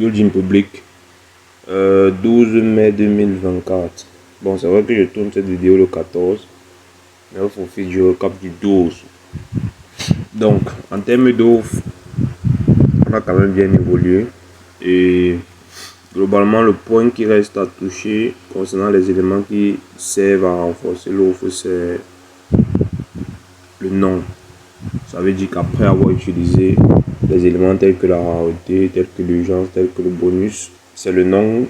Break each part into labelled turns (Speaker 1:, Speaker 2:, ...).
Speaker 1: Building Public, 12 mai 2024. Bon, c'est vrai que je tourne cette vidéo le 14, mais au profit du recap du 12. Donc, en termes d'offres, on a quand même bien évolué. Et globalement, le point qui reste à toucher concernant les éléments qui servent à renforcer l'offre, c'est le nom. Ça veut dire qu'après avoir utilisé les éléments tels que la rareté, tels que l'urgence, tels que le bonus, c'est le nom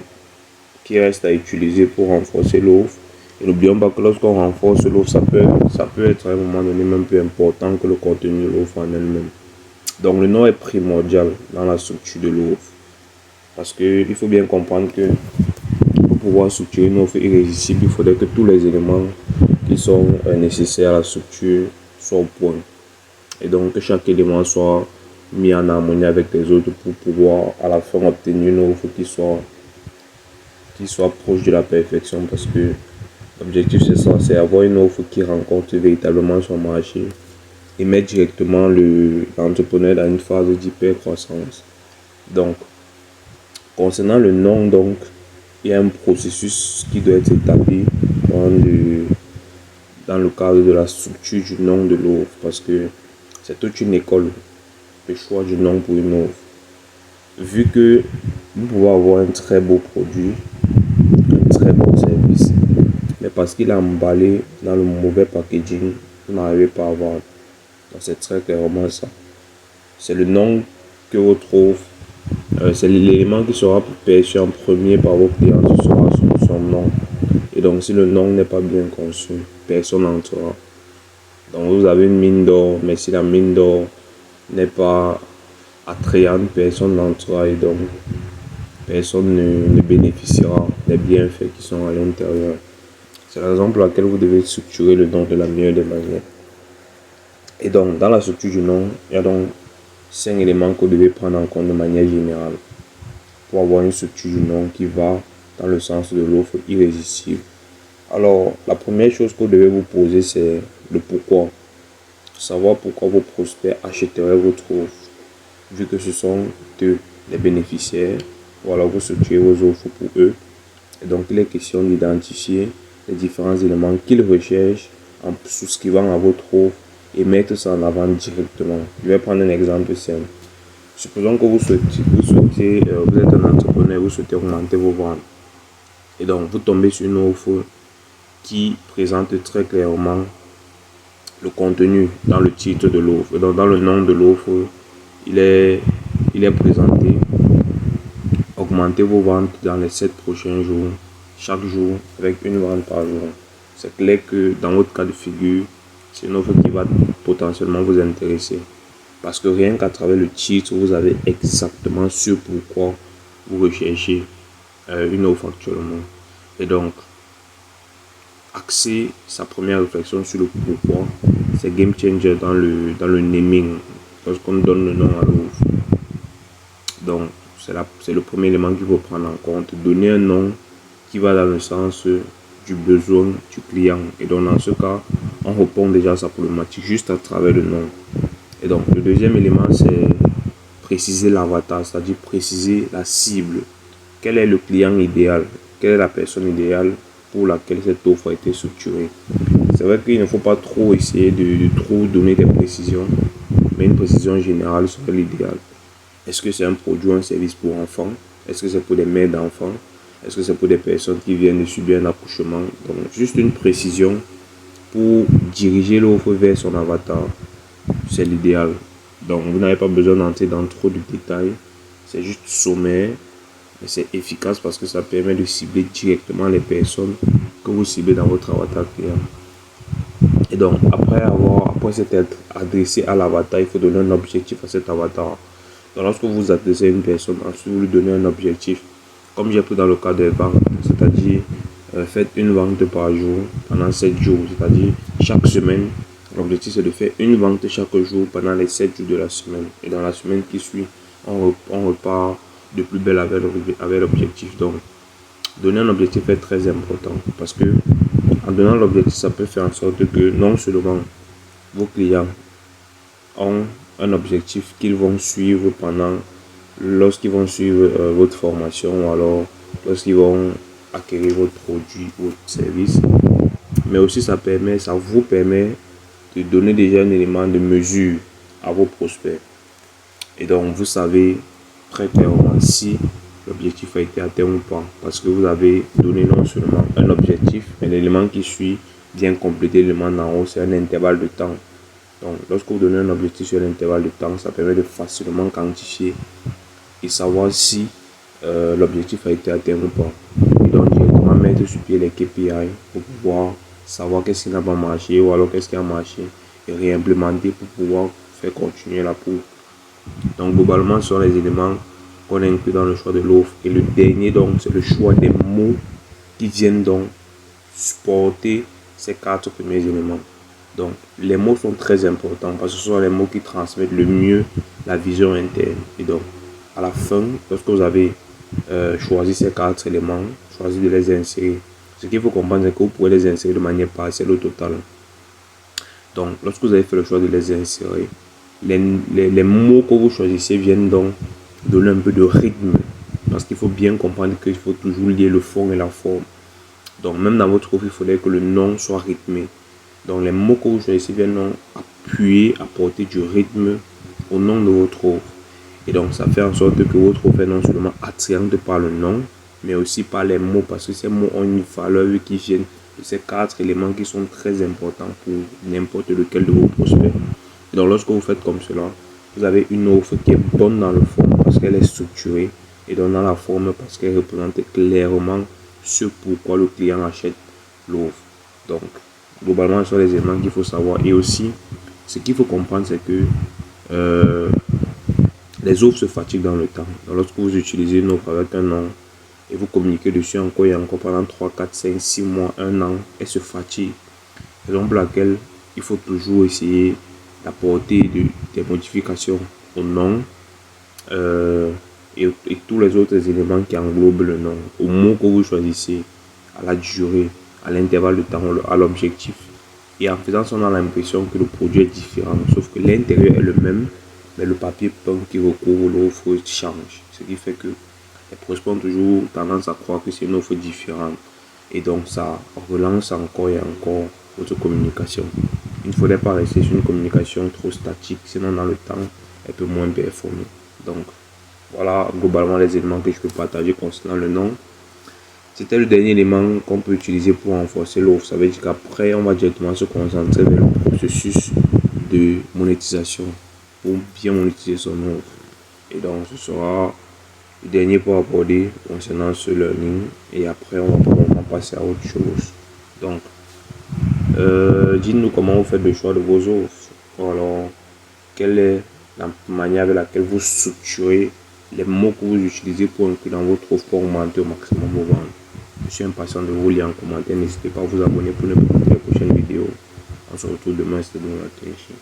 Speaker 1: qui reste à utiliser pour renforcer l'offre. Et n'oublions pas que lorsqu'on renforce l'offre, ça peut être à un moment donné même plus important que le contenu de l'offre en elle-même. Donc le nom est primordial dans la structure de l'offre. Parce qu'il faut bien comprendre que pour pouvoir structurer une offre irrésistible, il faudrait que tous les éléments qui sont nécessaires à la structure soient au point. Et donc que chaque élément soit mis en harmonie avec les autres pour pouvoir à la fin obtenir une offre qui soit proche de la perfection, parce que l'objectif c'est ça, c'est avoir une offre qui rencontre véritablement son marché et mettre directement l'entrepreneur dans une phase d'hyper-croissance. Donc, concernant le nom, donc, il y a un processus qui doit être établi dans le cadre de la structure du nom de l'offre, parce que c'est toute une école, le choix du nom pour une offre. Vu que vous pouvez avoir un très beau produit, un très bon service, mais parce qu'il est emballé dans le mauvais packaging, vous n'arrivez pas à vendre. Donc c'est très clairement ça. C'est le nom que vous trouvez, c'est l'élément qui sera perçu en premier par vos clients, ce sera son nom. Et donc si le nom n'est pas bien conçu, personne n'entrera. Donc vous avez une mine d'or, mais si la mine d'or n'est pas attrayante, personne n'entrera et donc personne ne bénéficiera des bienfaits qui sont à l'intérieur. C'est la raison pour laquelle vous devez structurer le nom de la meilleure des manières. Et donc, dans la structure du nom, il y a donc 5 éléments que vous devez prendre en compte de manière générale pour avoir une structure du nom qui va dans le sens de l'offre irrésistible. Alors, la première chose que vous devez vous poser, c'est le pourquoi. Savoir pourquoi vos prospects achèteraient votre offre, vu que ce sont eux les bénéficiaires. Ou alors vous structurez vos offres pour eux. Et donc, il est question d'identifier les différents éléments qu'ils recherchent en souscrivant à votre offre et mettre ça en avant directement. Je vais prendre un exemple simple. Supposons que vous êtes un entrepreneur, vous souhaitez augmenter vos ventes. Et donc, vous tombez sur une offre qui présente très clairement le contenu dans le titre de l'offre. Donc, dans le nom de l'offre, il est présenté. Augmentez vos ventes dans les 7 prochains jours, chaque jour avec une vente par jour. C'est clair que dans votre cas de figure, c'est une offre qui va potentiellement vous intéresser. Parce que rien qu'à travers le titre, vous avez exactement sur pourquoi vous recherchez une offre actuellement. Et donc, axer sa première réflexion sur le pourquoi, c'est game changer dans le naming, lorsqu'on donne le nom à l'offre. Donc, c'est le premier élément qu'il faut prendre en compte. Donner un nom qui va dans le sens du besoin du client. Et donc, dans ce cas, on répond déjà à sa problématique juste à travers le nom. Et donc, le deuxième élément, c'est préciser l'avatar, c'est-à-dire préciser la cible. Quel est le client idéal? Quelle est la personne idéale pour laquelle cette offre a été structurée? C'est vrai qu'il ne faut pas trop essayer de trop donner des précisions, mais une précision générale serait l'idéal. Est-ce que c'est un produit ou un service pour enfants? Est-ce que c'est pour des mères d'enfants? Est-ce que c'est pour des personnes qui viennent de subir un accouchement? Donc, juste une précision pour diriger l'offre vers son avatar, c'est l'idéal. Donc, vous n'avez pas besoin d'entrer dans trop de détails. C'est juste sommaire, mais c'est efficace parce que ça permet de cibler directement les personnes que vous ciblez dans votre avatar client. Et donc, après s'être adressé à l'avatar, il faut donner un objectif à cet avatar. Donc, lorsque vous adressez à une personne, ensuite vous lui donnez un objectif, comme j'ai pris dans le cas des ventes, c'est-à-dire faites une vente par jour pendant 7 jours, c'est-à-dire chaque semaine. L'objectif c'est de faire une vente chaque jour pendant les 7 jours de la semaine. Et dans la semaine qui suit, on repart de plus belle avec l'objectif. Donc, donner un objectif est très important parce que en donnant l'objectif, ça peut faire en sorte que non seulement vos clients ont un objectif qu'ils vont suivre pendant lorsqu'ils vont suivre votre formation ou alors lorsqu'ils vont acquérir votre produit ou votre service. Mais aussi ça vous permet de donner déjà un élément de mesure à vos prospects. Et donc vous savez très clairement si l'objectif a été atteint ou pas. Parce que vous avez donné non seulement un objectif, mais l'élément qui suit bien compléter l'élément d'en haut, c'est un intervalle de temps. Donc lorsque vous donnez un objectif sur l'intervalle de temps, ça permet de facilement quantifier et savoir si l'objectif a été atteint ou pas. Et donc directement mettre sur pied les KPI pour pouvoir savoir qu'est-ce qui n'a pas marché ou alors qu'est-ce qui a marché et réimplémenter pour pouvoir faire continuer la courbe. Donc globalement, ce sont les éléments qu'on inclut dans le choix de l'offre. Et le dernier, donc, c'est le choix des mots qui viennent donc supporter ces 4 premiers éléments. Donc les mots sont très importants parce que ce sont les mots qui transmettent le mieux la vision interne. Et donc à la fin, lorsque vous avez choisi ces 4 éléments, choisi de les insérer. Ce qu'il faut comprendre, c'est que vous pouvez les insérer de manière partielle ou totale. Donc lorsque vous avez fait le choix de les insérer, les mots que vous choisissez viennent donc donner un peu de rythme. Parce qu'il faut bien comprendre qu'il faut toujours lier le fond et la forme. Donc même dans votre offre, il faudrait que le nom soit rythmé. Donc les mots que vous choisissez viennent donc appuyer, apporter du rythme au nom de votre offre. Et donc ça fait en sorte que votre offre est non seulement attrayante par le nom, mais aussi par les mots. Parce que ces mots ont une valeur qui viennent de ces 4 éléments qui sont très importants pour n'importe lequel de vos prospects. Et donc lorsque vous faites comme cela, vous avez une offre qui est bonne dans le fond parce qu'elle est structurée et donc dans la forme parce qu'elle représente clairement ce pourquoi le client achète l'offre. Donc globalement, ce sont les éléments qu'il faut savoir. Et aussi, ce qu'il faut comprendre, c'est que les offres se fatiguent dans le temps. Donc, lorsque vous utilisez une offre avec un nom et vous communiquez dessus encore et encore pendant 3, 4, 5, 6 mois, 1 an, elle se fatigue. Raison pour laquelle il faut toujours essayer d'apporter des modifications au nom et tous les autres éléments qui englobent le nom, au mot que vous choisissez, à la durée, à l'intervalle de temps, à l'objectif. Et en faisant ça, on a l'impression que le produit est différent, sauf que l'intérieur est le même, mais le papier peint qui recouvre l'offre change. Ce qui fait que les prospects ont toujours tendance à croire que c'est une offre différente. Et donc ça relance encore et encore votre communication. Il ne faudrait pas rester sur une communication trop statique, sinon dans le temps, elle peut moins performer. Donc voilà globalement les éléments que je peux partager concernant le nom. C'était le dernier élément qu'on peut utiliser pour renforcer l'offre. Ça veut dire qu'après, on va directement se concentrer vers le processus de monétisation pour bien monétiser son offre. Et donc, ce sera le dernier point abordé concernant ce learning. Et après, on va probablement passer à autre chose. Donc, dites-nous comment vous faites le choix de vos offres. Alors, quelle est la manière avec laquelle vous structurez les mots que vous utilisez pour inclure dans votre offre pour augmenter au maximum vos ventes. Je suis impatient de vous lire en commentaire. N'hésitez pas à vous abonner pour ne pas rater les prochaines vidéos. On se retrouve demain, c'était Bruno Latéchi.